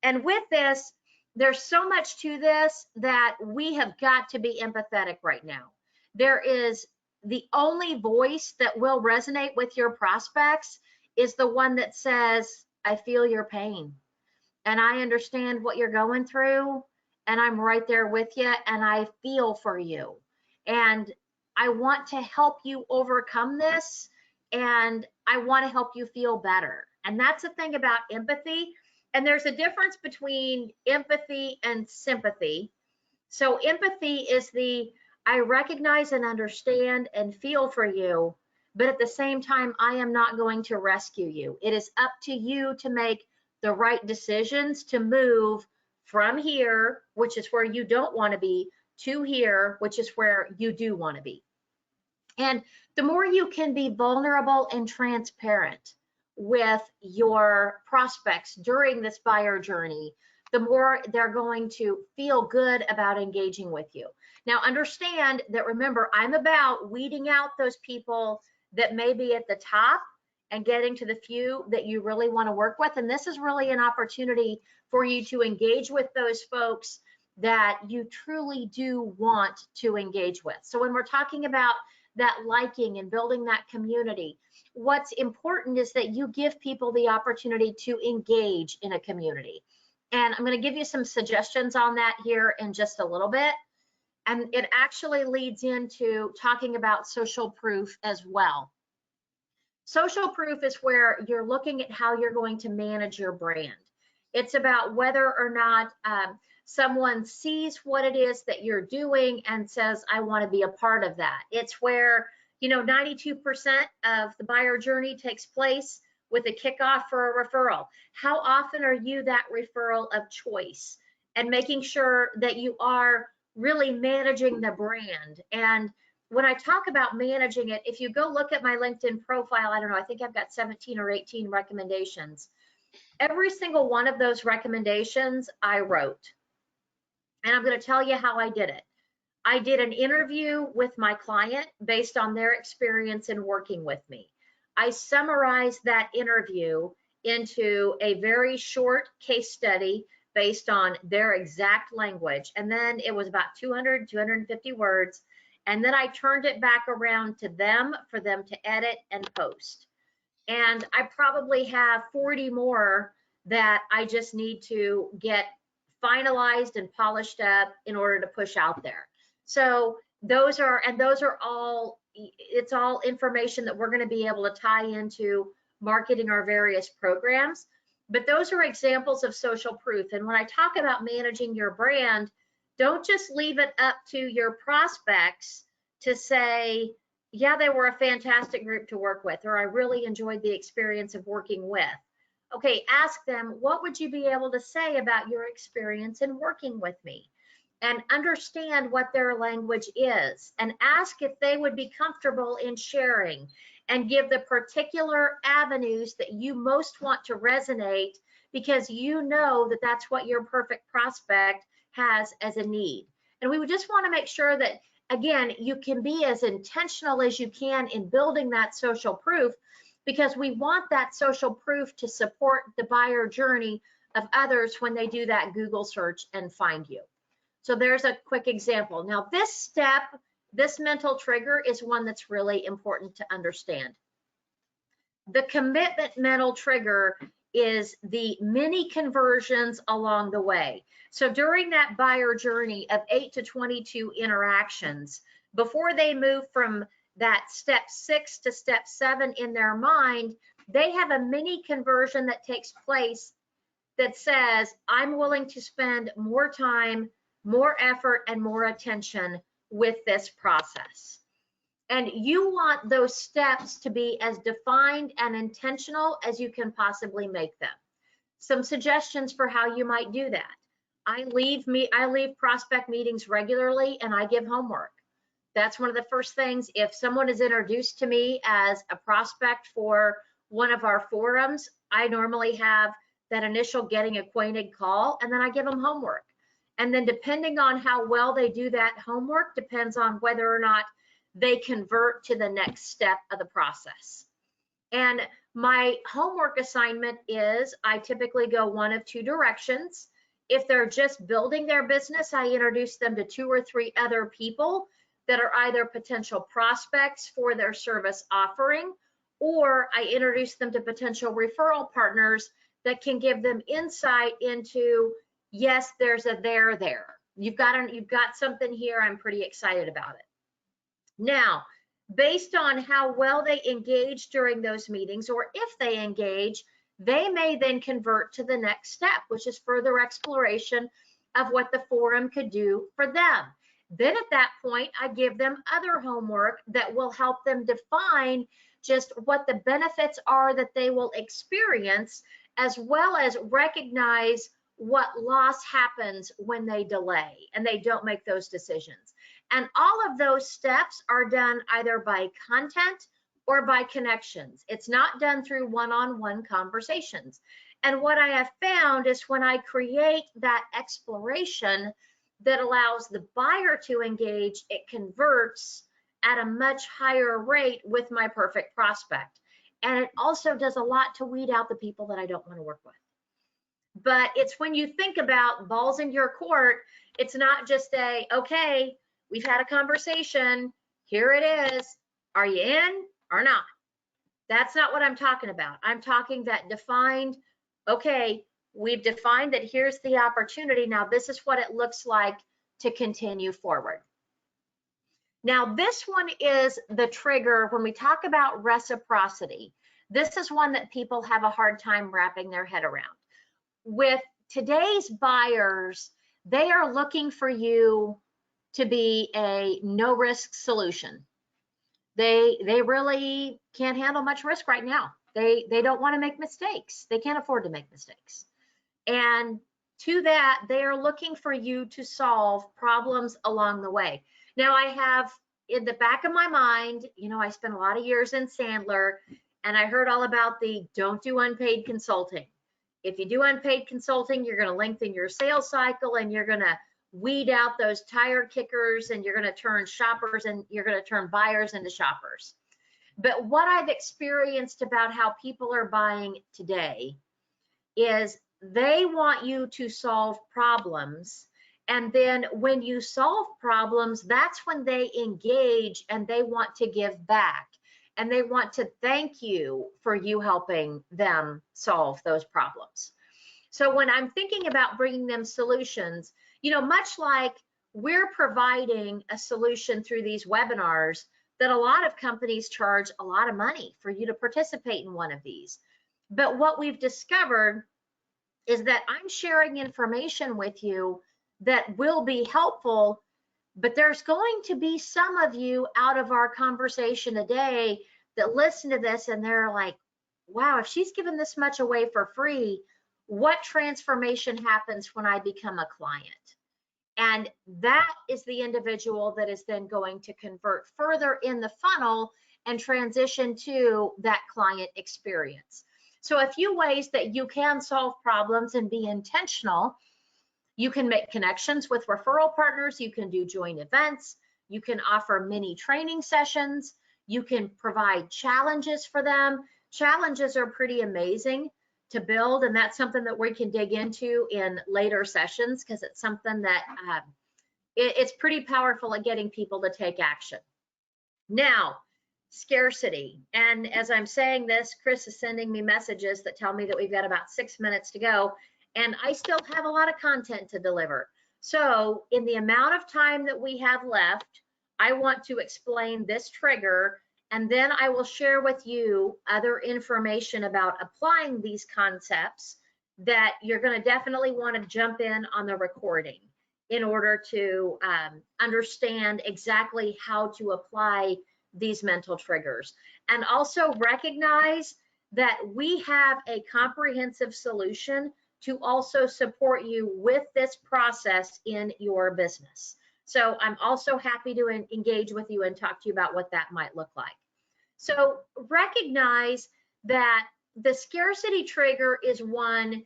And with this, there's so much to this that we have got to be empathetic right now. There is the only voice that will resonate with your prospects is the one that says, I feel your pain and I understand what you're going through and I'm right there with you and I feel for you and I want to help you overcome this and I want to help you feel better. And that's the thing about empathy. And there's a difference between empathy and sympathy. So empathy is I recognize and understand and feel for you, but at the same time, I am not going to rescue you. It is up to you to make the right decisions to move from here, which is where you don't want to be, to here, which is where you do want to be. And the more you can be vulnerable and transparent with your prospects during this buyer journey, the more they're going to feel good about engaging with you. Now, understand that, remember, I'm about weeding out those people that may be at the top and getting to the few that you really want to work with. And this is really an opportunity for you to engage with those folks that you truly do want to engage with. So when we're talking about that liking and building that community, what's important is that you give people the opportunity to engage in a community. And I'm going to give you some suggestions on that here in just a little bit. And it actually leads into talking about social proof as well. Social proof is where you're looking at how you're going to manage your brand. It's about whether or not someone sees what it is that you're doing and says, I want to be a part of that. It's where, 92% of the buyer journey takes place with a kickoff for a referral. How often are you that referral of choice? And making sure that you are really managing the brand. And when I talk about managing it, if you go look at my LinkedIn profile, I don't know, I think I've got 17 or 18 recommendations. Every single one of those recommendations I wrote. And I'm going to tell you how I did it. I did an interview with my client based on their experience in working with me. I summarized that interview into a very short case study based on their exact language. And then it was about 200, 250 words. And then I turned it back around to them for them to edit and post. And I probably have 40 more that I just need to get finalized and polished up in order to push out there. So those are all, it's all information that we're going to be able to tie into marketing our various programs. But those are examples of social proof. And when I talk about managing your brand, don't just leave it up to your prospects to say, yeah, they were a fantastic group to work with, or I really enjoyed the experience of working with. Okay, ask them, what would you be able to say about your experience in working with me? And understand what their language is, and ask if they would be comfortable in sharing, and give the particular avenues that you most want to resonate, because you know that that's what your perfect prospect has as a need. And we would just want to make sure that, again, you can be as intentional as you can in building that social proof, because we want that social proof to support the buyer journey of others when they do that Google search and find you. So there's a quick example. Now this step, this mental trigger, is one that's really important to understand. The commitment mental trigger is the mini conversions along the way. So during that buyer journey of 8 to 22 interactions, before they move from that step 6 to step 7 in their mind, they have a mini conversion that takes place that says, I'm willing to spend more time, more effort, and more attention with this process. And you want those steps to be as defined and intentional as you can possibly make them. Some suggestions for how you might do that. I leave prospect meetings regularly, and I give homework. That's one of the first things. If someone is introduced to me as a prospect for one of our forums, I normally have that initial getting acquainted call, and then I give them homework. And then depending on how well they do that homework depends on whether or not they convert to the next step of the process. And my homework assignment is, I typically go one of two directions. If they're just building their business, I introduce them to 2 or 3 other people that are either potential prospects for their service offering, or I introduce them to potential referral partners that can give them insight into, yes, there's a there. You've got something here. I'm pretty excited about it. Now, based on how well they engage during those meetings, or if they engage, they may then convert to the next step, which is further exploration of what the forum could do for them. Then at that point, I give them other homework that will help them define just what the benefits are that they will experience, as well as recognize what loss happens when they delay and they don't make those decisions. And all of those steps are done either by content or by connections. It's not done through one-on-one conversations. And what I have found is when I create that exploration that allows the buyer to engage, it converts at a much higher rate with my perfect prospect. And it also does a lot to weed out the people that I don't want to work with. But it's when you think about balls in your court, it's not just okay, we've had a conversation, here it is, are you in or not? That's not what I'm talking about. I'm talking that defined, okay, We've defined that here's the opportunity. Now this is what it looks like to continue forward. Now this one is the trigger when we talk about reciprocity. This is one that people have a hard time wrapping their head around. With today's buyers, they are looking for you to be a no risk solution. They really can't handle much risk right now. They don't want to make mistakes. They can't afford to make mistakes. And to that, they are looking for you to solve problems along the way. Now, I have in the back of my mind, you know, I spent a lot of years in Sandler, and I heard all about the don't do unpaid consulting. If you do unpaid consulting, you're going to lengthen your sales cycle, and you're going to weed out those tire kickers, and you're going to turn shoppers and you're going to turn buyers into shoppers. But what I've experienced about how people are buying today is they want you to solve problems. And then when you solve problems, that's when they engage and they want to give back. And they want to thank you for you helping them solve those problems. So when I'm thinking about bringing them solutions, you know, much like we're providing a solution through these webinars that a lot of companies charge a lot of money for you to participate in one of these. But what we've discovered is that I'm sharing information with you that will be helpful, but there's going to be some of you out of our conversation today that listen to this and they're like, wow, if she's given this much away for free, what transformation happens when I become a client? And that is the individual that is then going to convert further in the funnel and transition to that client experience. So a few ways that you can solve problems and be intentional. You can make connections with referral partners. You can do joint events. You can offer mini training sessions. You can provide challenges for them. Challenges are pretty amazing to build, and that's something that we can dig into in later sessions because it's something that it's pretty powerful at getting people to take action. Now, scarcity. And as I'm saying this, Chris is sending me messages that tell me that we've got about 6 minutes to go, and I still have a lot of content to deliver. So in the amount of time that we have left, I want to explain this trigger, and then I will share with you other information about applying these concepts that you're going to definitely want to jump in on the recording in order to understand exactly how to apply these mental triggers. And also recognize that we have a comprehensive solution to also support you with this process in your business. So I'm also happy to engage with you and talk to you about what that might look like. So recognize that the scarcity trigger is one,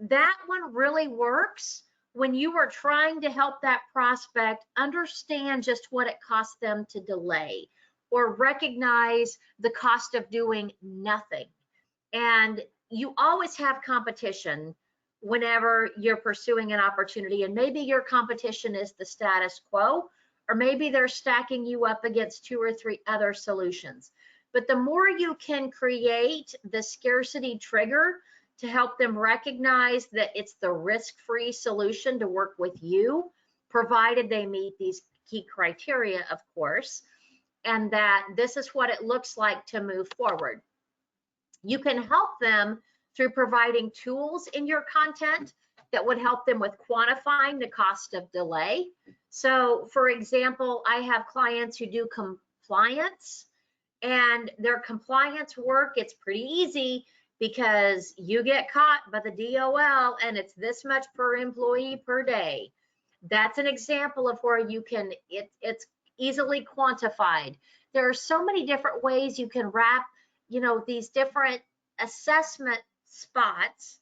that one really works when you are trying to help that prospect understand just what it costs them to delay or recognize the cost of doing nothing. And you always have competition whenever you're pursuing an opportunity, and maybe your competition is the status quo, or maybe they're stacking you up against 2 or 3 other solutions. But the more you can create the scarcity trigger to help them recognize that it's the risk-free solution to work with you, provided they meet these key criteria, of course, and that this is what it looks like to move forward. You can help them through providing tools in your content that would help them with quantifying the cost of delay. So for example, I have clients who do compliance, and their compliance work, it's pretty easy because you get caught by the DOL and it's this much per employee per day. That's an example of where you can, it's easily quantified. There are so many different ways you can wrap, you know, these different assessment spots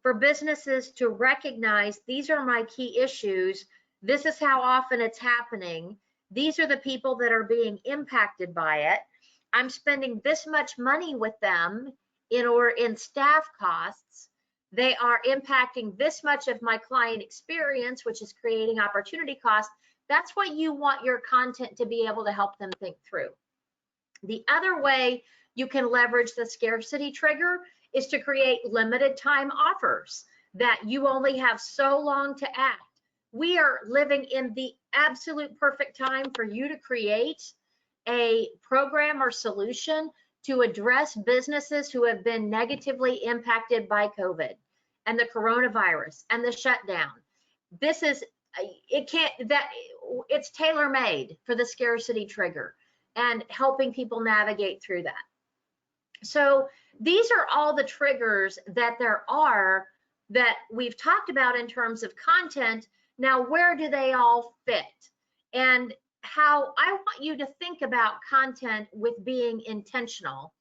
for businesses to recognize these are my key issues. This is how often it's happening. These are the people that are being impacted by it. I'm spending this much money with them in staff costs. They are impacting this much of my client experience, which is creating opportunity costs. That's what you want your content to be able to help them think through. The other way you can leverage the scarcity trigger is to create limited time offers that you only have so long to act. We are living in the absolute perfect time for you to create a program or solution to address businesses who have been negatively impacted by COVID and the coronavirus and the shutdown. This is, it's tailor-made for the scarcity trigger and helping people navigate through that. So these are all the triggers that there are that we've talked about in terms of content. Now, where do they all fit? And how I want you to think about content with being intentional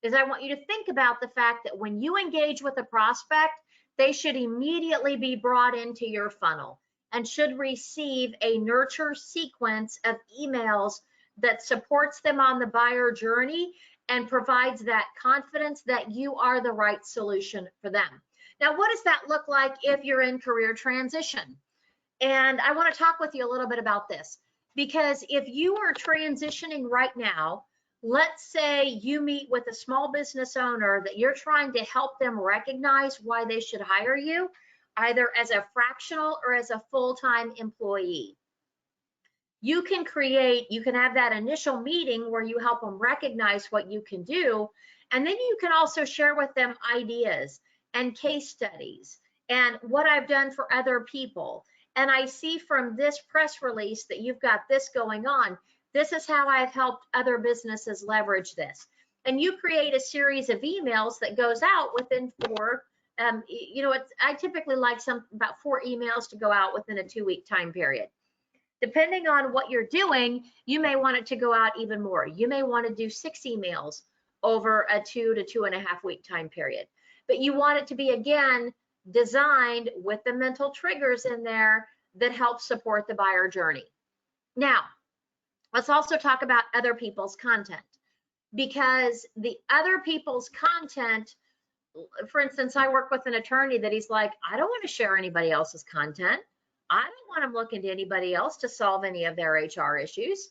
is I want you to think about the fact that when you engage with a prospect, they should immediately be brought into your funnel and should receive a nurture sequence of emails that supports them on the buyer journey and provides that confidence that you are the right solution for them. Now, what does that look like if you're in career transition? And I want to talk with you a little bit about this, because if you are transitioning right now, let's say you meet with a small business owner that you're trying to help them recognize why they should hire you, either as a fractional or as a full-time employee. You can have that initial meeting where you help them recognize what you can do. And then you can also share with them ideas and case studies and what I've done for other people. And I see from this press release that you've got this going on. This is how I've helped other businesses leverage this. And you create a series of emails that goes out within I typically like about 4 emails to go out within a 2-week time period. Depending on what you're doing, you may want it to go out even more. You may want to do 6 emails over a 2 to 2.5 week time period. But you want it to be, again, designed with the mental triggers in there that help support the buyer journey. Now, let's also talk about other people's content, because the other people's content, for instance, I work with an attorney that he's like, I don't want to share anybody else's content. I don't want them looking to anybody else to solve any of their HR issues.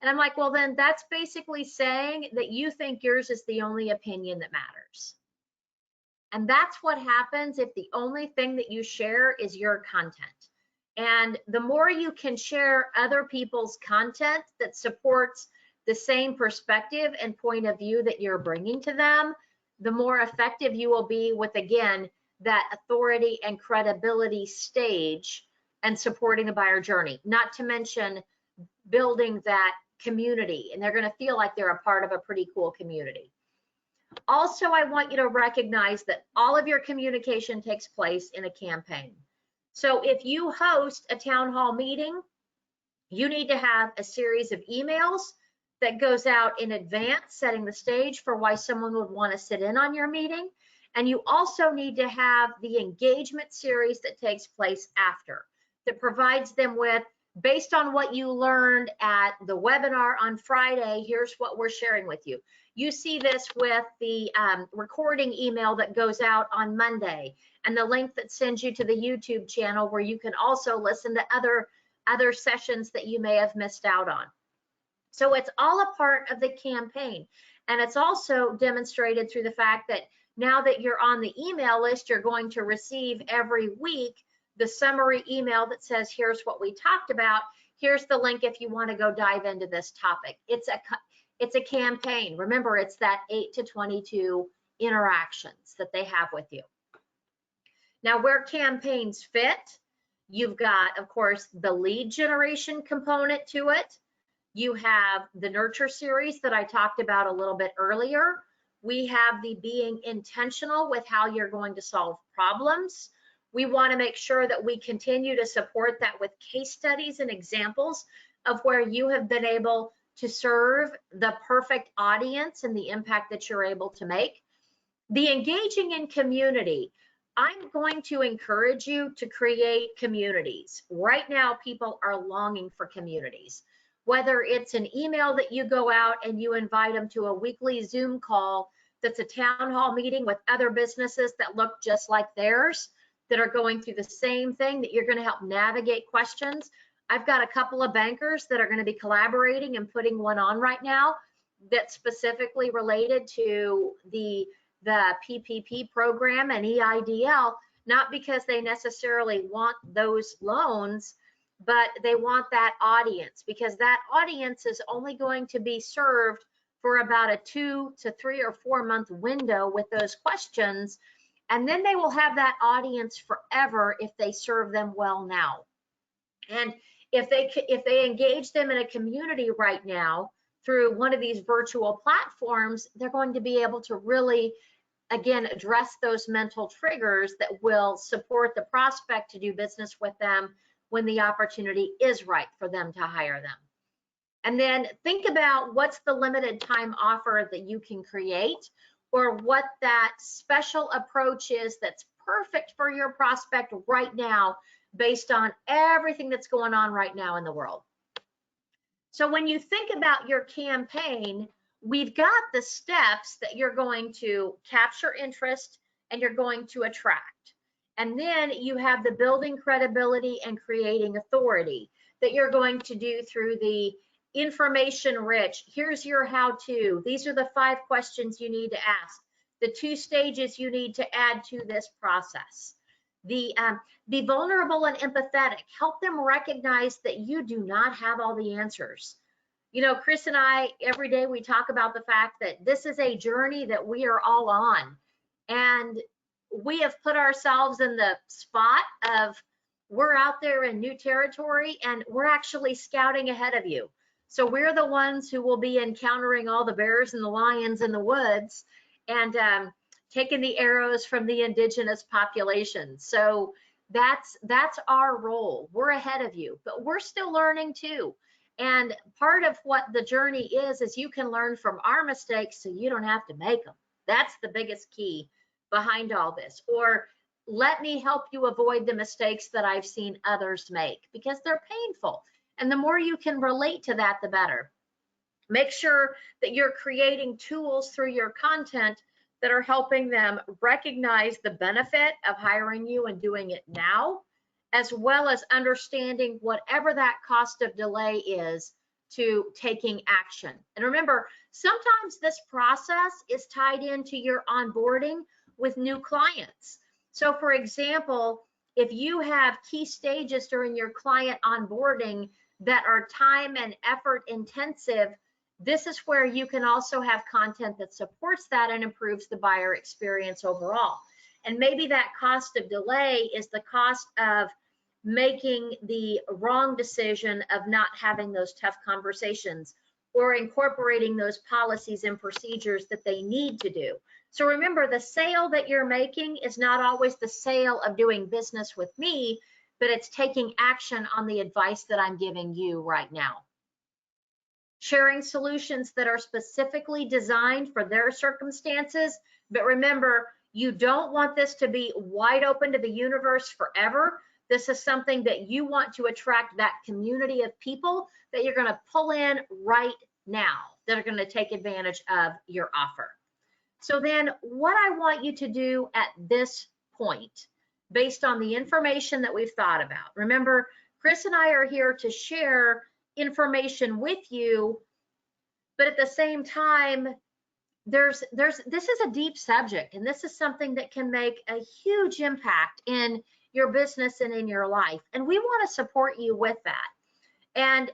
And I'm like, well, then that's basically saying that you think yours is the only opinion that matters. And that's what happens if the only thing that you share is your content. And the more you can share other people's content that supports the same perspective and point of view that you're bringing to them, the more effective you will be with, again, that authority and credibility stage and supporting the buyer journey, not to mention building that community. And they're going to feel like they're a part of a pretty cool community. Also, I want you to recognize that all of your communication takes place in a campaign. So if you host a town hall meeting, you need to have a series of emails that goes out in advance, setting the stage for why someone would want to sit in on your meeting. And you also need to have the engagement series that takes place after, that provides them with, based on what you learned at the webinar on Friday, here's what we're sharing with you. You see this with the recording email that goes out on Monday, and the link that sends you to the YouTube channel where you can also listen to other sessions that you may have missed out on. So it's all a part of the campaign. And it's also demonstrated through the fact that now that you're on the email list, you're going to receive every week the summary email that says, here's what we talked about. Here's the link if you want to go dive into this topic. It's a campaign. Remember, it's that 8 to 22 interactions that they have with you. Now, where campaigns fit, you've got, of course, the lead generation component to it. You have the nurture series that I talked about a little bit earlier. We have the being intentional with how you're going to solve problems. We want to make sure that we continue to support that with case studies and examples of where you have been able to serve the perfect audience and the impact that you're able to make. The engaging in community, I'm going to encourage you to create communities. Right now, people are longing for communities. Whether it's an email that you go out and you invite them to a weekly Zoom call that's a town hall meeting with other businesses that look just like theirs, that are going through the same thing, that you're going to help navigate questions. I've got a couple of bankers that are going to be collaborating and putting one on right now that's specifically related to the the PPP program and EIDL, not because they necessarily want those loans, but they want that audience, because that audience is only going to be served for about a 2 to 3 or 4 month window with those questions. And then they will have that audience forever if they serve them well now. And if they engage them in a community right now through one of these virtual platforms, they're going to be able to really, again, address those mental triggers that will support the prospect to do business with them when the opportunity is right for them to hire them. And then think about what's the limited time offer that you can create, or what that special approach is that's perfect for your prospect right now based on everything that's going on right now in the world. So when you think about your campaign, we've got the steps that you're going to capture interest and you're going to attract. And then you have the building credibility and creating authority that you're going to do through the information rich. Here's your how-to. These are the 5 questions you need to ask. The 2 stages you need to add to this process. Be vulnerable and empathetic. Help them recognize that you do not have all the answers. You know, Chris and I, every day we talk about the fact that this is a journey that we are all on. And we have put ourselves in the spot of, we're out there in new territory and we're actually scouting ahead of you. So we're the ones who will be encountering all the bears and the lions in the woods, and taking the arrows from the indigenous population. So that's our role. We're ahead of you, but we're still learning too. And part of what the journey is you can learn from our mistakes so you don't have to make them. That's the biggest key behind all this. Or let me help you avoid the mistakes that I've seen others make, because they're painful. And the more you can relate to that, the better. Make sure that you're creating tools through your content that are helping them recognize the benefit of hiring you and doing it now, as well as understanding whatever that cost of delay is to taking action. And remember, sometimes this process is tied into your onboarding with new clients. So for example, if you have key stages during your client onboarding that are time and effort intensive, this is where you can also have content that supports that and improves the buyer experience overall. And maybe that cost of delay is the cost of making the wrong decision of not having those tough conversations, or incorporating those policies and procedures that they need to do. So remember, the sale that you're making is not always the sale of doing business with me, but it's taking action on the advice that I'm giving you right now. Sharing solutions that are specifically designed for their circumstances. But remember, you don't want this to be wide open to the universe forever. This is something that you want to attract that community of people that you're going to pull in right now, that are going to take advantage of your offer. So then what I want you to do at this point, based on the information that we've thought about, remember, Chris and I are here to share information with you, but at the same time, this is a deep subject, and this is something that can make a huge impact in your business and in your life. And we want to support you with that. And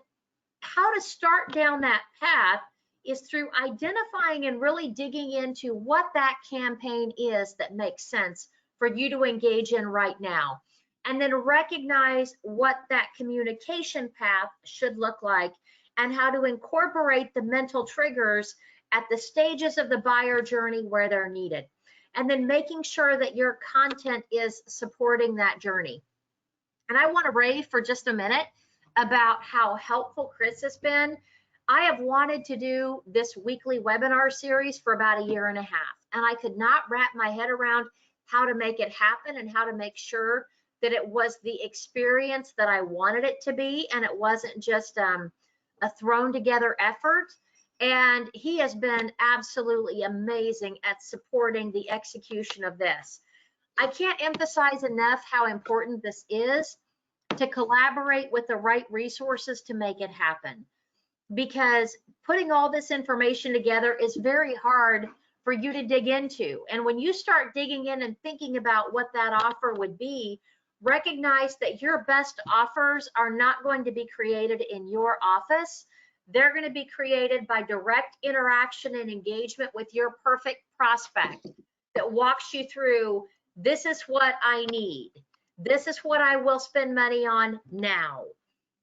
how to start down that path is through identifying and really digging into what that campaign is that makes sense for you to engage in right now. And then recognize what that communication path should look like, and how to incorporate the mental triggers at the stages of the buyer journey where they're needed. And then making sure that your content is supporting that journey. And I want to rave for just a minute about how helpful Chris has been. I have wanted to do this weekly webinar series for about 1.5 years, and I could not wrap my head around how to make it happen and how to make sure that it was the experience that I wanted it to be, and it wasn't just a thrown together effort. And he has been absolutely amazing at supporting the execution of this. I can't emphasize enough how important this is, to collaborate with the right resources to make it happen. Because putting all this information together is very hard for you to dig into. And when you start digging in and thinking about what that offer would be, recognize that your best offers are not going to be created in your office. They're going to be created by direct interaction and engagement with your perfect prospect that walks you through, this is what I need. This is what I will spend money on now.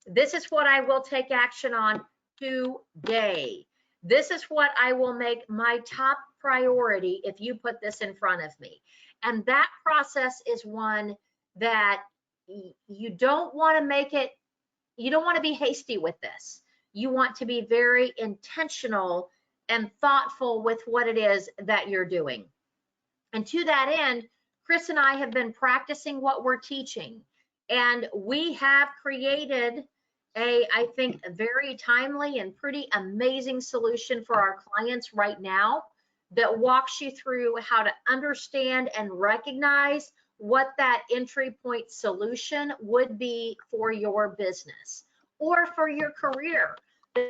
This is what I will take action on today. This is what I will make my top priority if you put this in front of me. And that process is one that you don't want to make it, you don't want to be hasty with this. You want to be very intentional and thoughtful with what it is that you're doing. And to that end, Chris and I have been practicing what we're teaching. And we have created I think, a very timely and pretty amazing solution for our clients right now that walks you through how to understand and recognize what that entry point solution would be for your business or for your career. I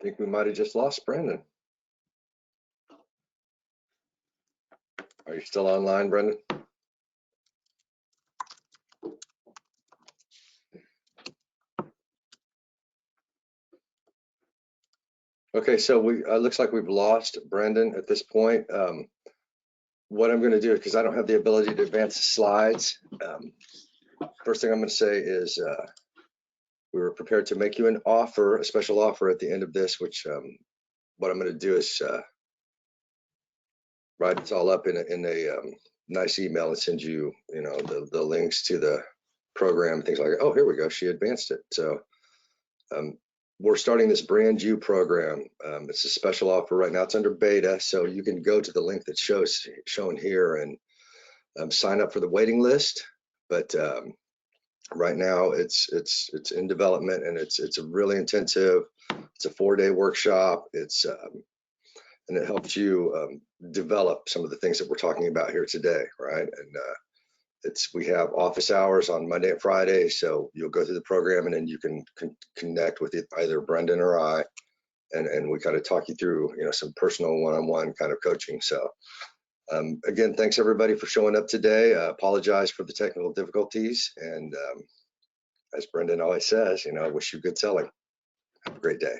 think we might have just lost Brandon. Are you still online, Brendan? Okay, so looks like we've lost Brendan at this point. What I'm going to do, because I don't have the ability to advance the slides, first thing I'm going to say is we were prepared to make you an offer, a special offer at the end of this, which what I'm going to do is write it all up in a nice email and send you, the links to the program, things like that. Oh, here we go. She advanced it. So we're starting this brand new program. It's a special offer right now. It's under beta, so you can go to the link that's shown here and sign up for the waiting list. But right now it's in development, and it's a really intensive. It's a 4-day workshop. And it helps you develop some of the things that we're talking about here today, right? And we have office hours on Monday and Friday, so you'll go through the program and then you can connect with either Brendan or I, and we kind of talk you through, some personal one-on-one kind of coaching. So again, thanks everybody for showing up today. Apologize for the technical difficulties, and as Brendan always says, I wish you good selling. Have a great day.